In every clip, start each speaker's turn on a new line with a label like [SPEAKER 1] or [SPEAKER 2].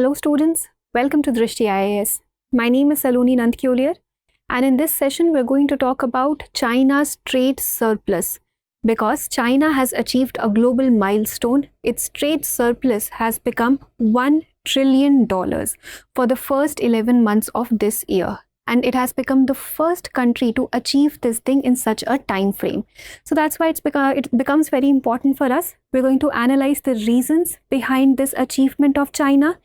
[SPEAKER 1] Hello students, welcome to Drishti IAS. My name is Saloni Nandkyolier, and in this session we're going to talk about China's trade surplus. Because China has achieved a global milestone, its trade surplus has become $1 trillion for the first 11 months of this year. And it has become the first country to achieve this thing in such a time frame. So that's why it becomes very important for us. We're going to analyze the reasons behind this achievement of China.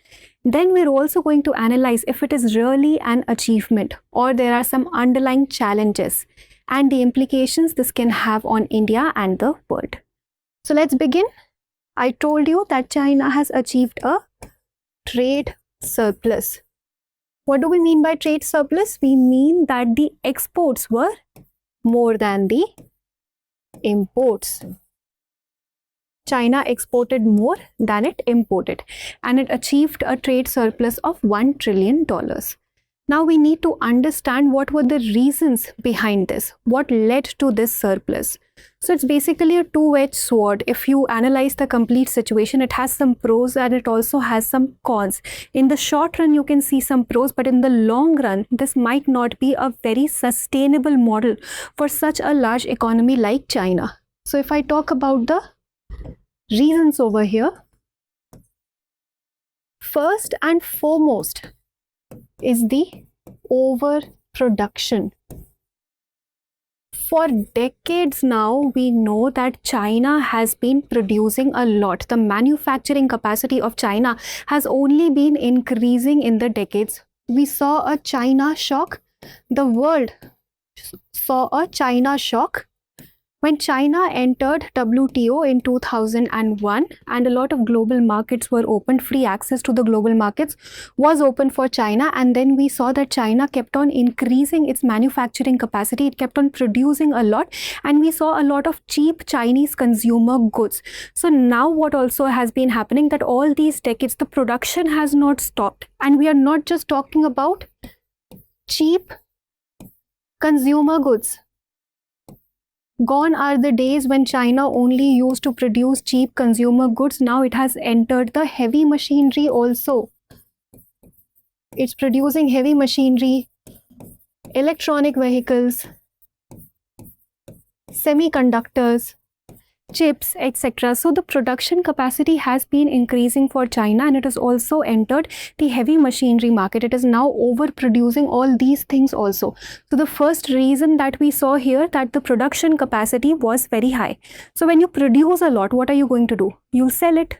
[SPEAKER 1] Then we're also going to analyze if it is really an achievement or there are some underlying challenges and the implications this can have on India and the world. So let's begin. I told you that China has achieved a trade surplus. What do we mean by trade surplus? We mean that the exports were more than the imports. China exported more than it imported, and it achieved a trade surplus of $1 trillion. Now we need to understand what were the reasons behind this, what led to this surplus. So it's basically a two-edged sword. If you analyze the complete situation, it has some pros and it also has some cons. In the short run, you can see some pros, but in the long run, this might not be a very sustainable model for such a large economy like China. So if I talk about the reasons over here, first and foremost is the overproduction. For decades now, we know that China has been producing a lot. The manufacturing capacity of China has only been increasing in the decades. We saw a China shock. The world saw a China shock when China entered WTO in 2001, and a lot of global markets were opened. Free access to the global markets was open for China, and then we saw that China kept on increasing its manufacturing capacity. It kept on producing a lot, and we saw a lot of cheap Chinese consumer goods. So now what also has been happening, that all these decades the production has not stopped, and we are not just talking about cheap consumer goods. Gone are the days when China only used to produce cheap consumer goods. Now it has entered the heavy machinery also. It's producing heavy machinery, electronic vehicles, semiconductors, chips, etc. So the production capacity has been increasing for China, and it has also entered the heavy machinery market. It is now overproducing all these things also. So the first reason that we saw here, that the production capacity was very high. So when you produce a lot, what are you going to do? You'll sell it.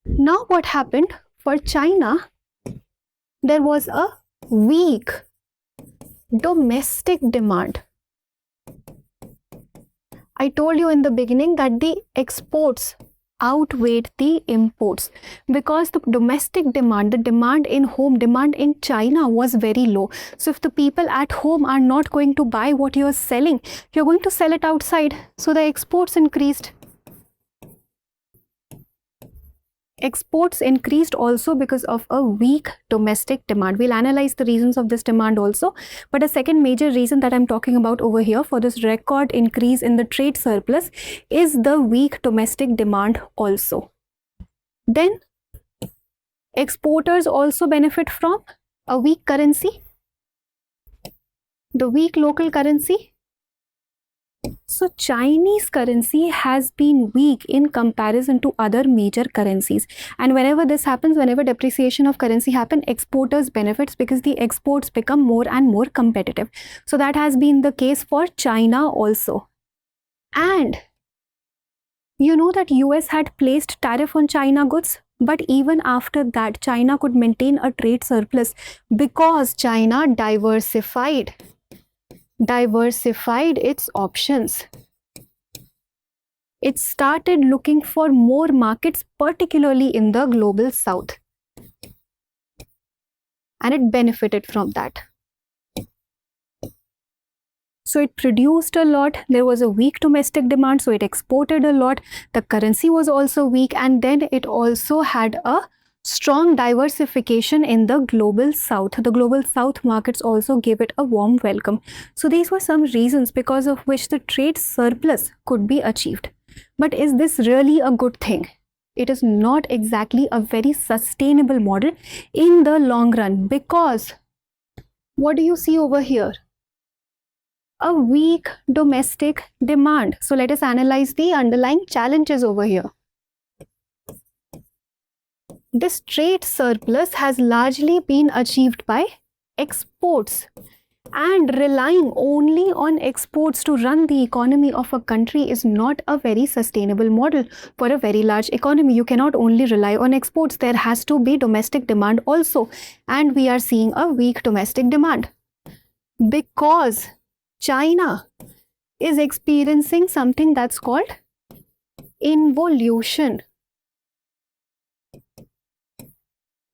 [SPEAKER 1] Now what happened for China? There was a weak domestic demand. I told you in the beginning that the exports outweighed the imports because the domestic demand, the demand in home, demand in China was very low. So if the people at home are not going to buy what you're selling, you're going to sell it outside. So the exports increased. Exports increased also because of a weak domestic demand. We'll analyze the reasons of this demand also. But a second major reason that I'm talking about over here for this record increase in the trade surplus is the weak domestic demand also. Then exporters also benefit from a weak currency, the weak local currency. So Chinese currency has been weak in comparison to other major currencies, and whenever this happens, whenever depreciation of currency happens, exporters benefits because the exports become more and more competitive. So that has been the case for China also. And you know that US had placed tariff on China goods, but even after that China could maintain a trade surplus because China diversified its options. It started looking for more markets, particularly in the global south, and it benefited from that. So it produced a lot. There was a weak domestic demand, so it exported a lot. The currency was also weak, and then it also had a strong diversification in the global south. The global south markets also gave it a warm welcome. So these were some reasons because of which the trade surplus could be achieved. But is this really a good thing? It is not exactly a very sustainable model in the long run, because what do you see over here? A weak domestic demand. So let us analyze the underlying challenges over here. This trade surplus has largely been achieved by exports, and relying only on exports to run the economy of a country is not a very sustainable model for a very large economy. You cannot only rely on exports, there has to be domestic demand also, and we are seeing a weak domestic demand because China is experiencing something that's called involution.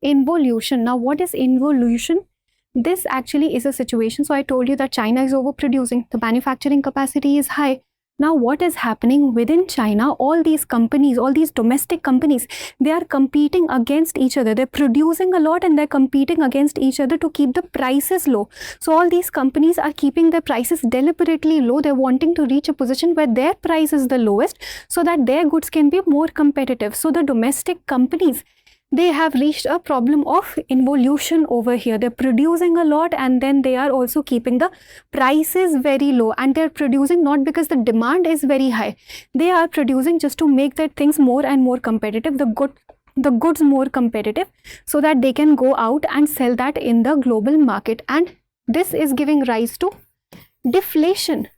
[SPEAKER 1] Involution. Now, what is involution? This actually is a situation. So I told you that China is overproducing. The manufacturing capacity is high. Now, what is happening within China? All these companies, all these domestic companies, they are competing against each other. They're producing a lot and they're competing against each other to keep the prices low. So all these companies are keeping their prices deliberately low. They're wanting to reach a position where their price is the lowest so that their goods can be more competitive. So the domestic companies, they have reached a problem of involution over here. They're producing a lot and then they are also keeping the prices very low, and they're producing not because the demand is very high. They are producing just to make their things more and more competitive, the goods more competitive, so that they can go out and sell that in the global market. And this is giving rise to deflation.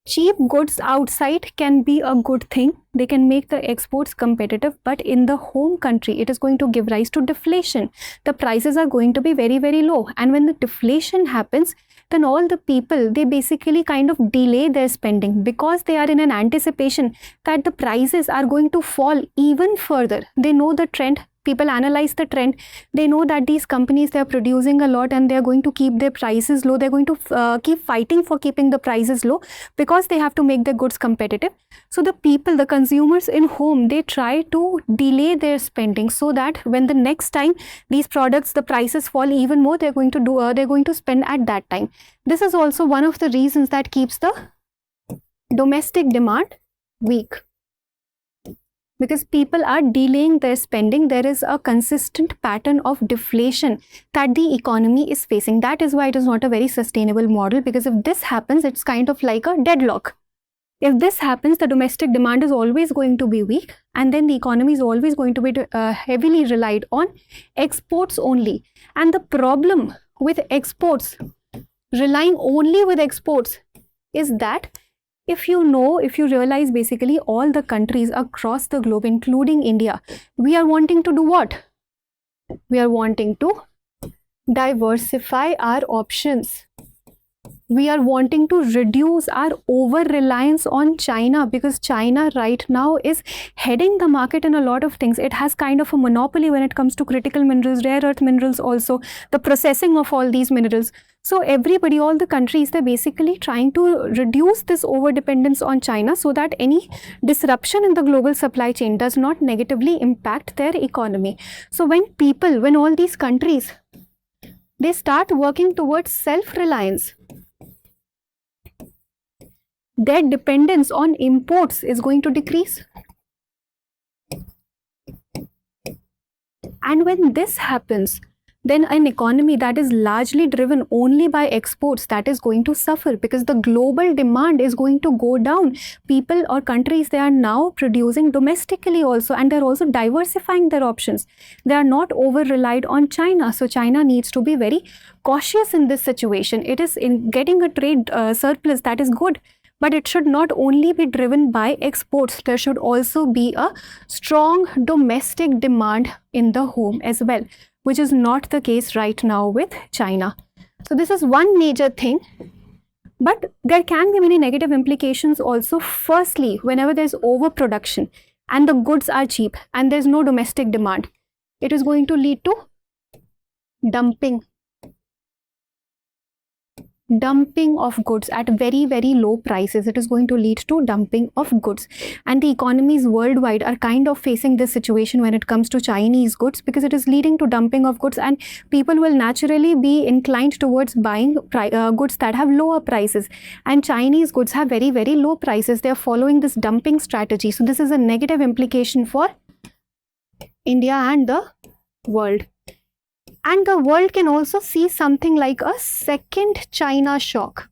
[SPEAKER 1] Cheap goods outside can be a good thing. They can make the exports competitive, but in the home country, it is going to give rise to deflation. The prices are going to be very, very low. And when the deflation happens, then all the people, they basically kind of delay their spending because they are in an anticipation that the prices are going to fall even further. They know the trend. People analyze the trend. They know that these companies, they are producing a lot and they are going to keep their prices low. They're going to keep fighting for keeping the prices low because they have to make their goods competitive. So the people, the consumers in home, they try to delay their spending so that when the next time these products, the prices fall even more, they're going to spend at that time. This is also one of the reasons that keeps the domestic demand weak. Because people are delaying their spending, there is a consistent pattern of deflation that the economy is facing. That is why it is not a very sustainable model, because if this happens, it's kind of like a deadlock. If this happens, the domestic demand is always going to be weak, and then the economy is always going to be heavily relied on exports only. And the problem with exports, relying only with exports, is that if you realize basically all the countries across the globe, including India, we are wanting to do what? We are wanting to diversify our options. We are wanting to reduce our over-reliance on China, because China right now is heading the market in a lot of things. It has kind of a monopoly when it comes to critical minerals, rare earth minerals also, the processing of all these minerals. So everybody, all the countries, they're basically trying to reduce this over-dependence on China so that any disruption in the global supply chain does not negatively impact their economy. So when all these countries, they start working towards self-reliance, their dependence on imports is going to decrease. And when this happens, then an economy that is largely driven only by exports, that is going to suffer, because the global demand is going to go down. People or countries, they are now producing domestically also, and they're also diversifying their options. They are not over-relied on China. So China needs to be very cautious in this situation. It is in getting a trade surplus, that is good. But it should not only be driven by exports. There should also be a strong domestic demand in the home as well, which is not the case right now with China. So this is one major thing. But there can be many negative implications also. Firstly, whenever there's overproduction and the goods are cheap and there's no domestic demand, it is going to lead to dumping. dumping of goods at very, very low prices. It is going to lead to dumping of goods, and the economies worldwide are kind of facing this situation when it comes to Chinese goods, because it is leading to dumping of goods, and people will naturally be inclined towards buying goods that have lower prices, and Chinese goods have very, very low prices. They are following this dumping strategy. So this is a negative implication for India and the world. And the world can also see something like a second China shock.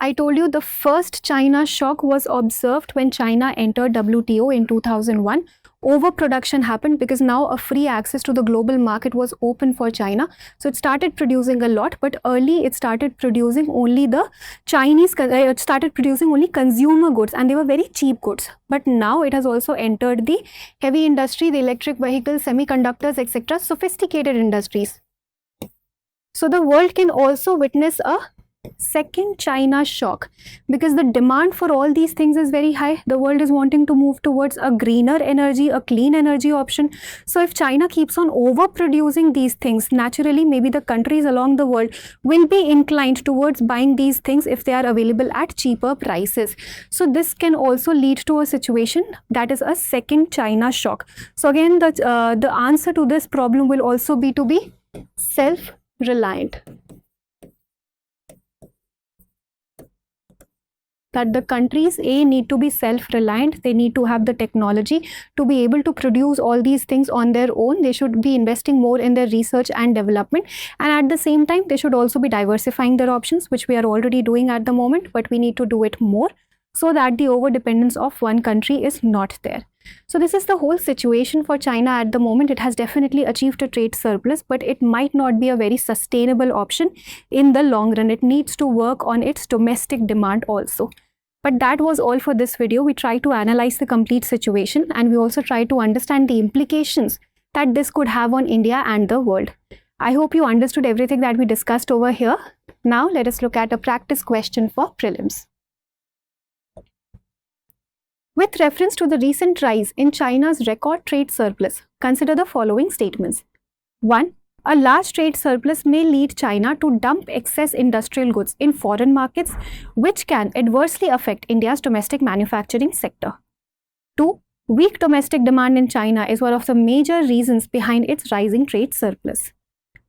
[SPEAKER 1] I told you the first China shock was observed when China entered WTO in 2001. Overproduction happened because now a free access to the global market was open for China. So it started producing a lot, but early it started producing only it started producing only consumer goods, and they were very cheap goods. But now it has also entered the heavy industry, the electric vehicles, semiconductors, etc., sophisticated industries. So the world can also witness a second China shock, because the demand for all these things is very high. The world is wanting to move towards a greener energy, a clean energy option. So if China keeps on overproducing these things, naturally maybe the countries along the world will be inclined towards buying these things if they are available at cheaper prices. So this can also lead to a situation that is a second China shock. So again, the answer to this problem will also be to be self-reliant. That the countries need to be self-reliant. They need to have the technology to be able to produce all these things on their own. They should be investing more in their research and development, and at the same time they should also be diversifying their options, which we are already doing at the moment, but we need to do it more so that the overdependence of one country is not there. So this is the whole situation for China at the moment. It has definitely achieved a trade surplus, but it might not be a very sustainable option in the long run. It needs to work on its domestic demand also. But that was all for this video. We tried to analyze the complete situation, and we also tried to understand the implications that this could have on India and the world. I hope you understood everything that we discussed over here. Now let us look at a practice question for prelims. With reference to the recent rise in China's record trade surplus, consider the following statements. 1. A large trade surplus may lead China to dump excess industrial goods in foreign markets, which can adversely affect India's domestic manufacturing sector. 2. Weak domestic demand in China is one of the major reasons behind its rising trade surplus.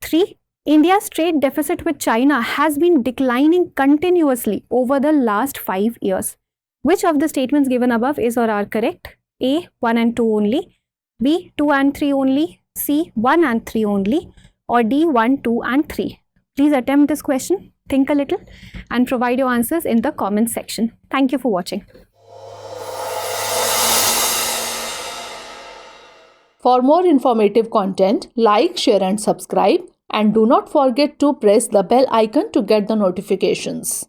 [SPEAKER 1] 3. India's trade deficit with China has been declining continuously over the last 5 years. Which of the statements given above is or are correct? A. 1 and 2 only, B. 2 and 3 only, C. 1 and 3 only, or D. 1, 2 and 3. Please attempt this question, think a little, and provide your answers in the comment section. Thank you for watching.
[SPEAKER 2] For more informative content, like, share and subscribe, and do not forget to press the bell icon to get the notifications.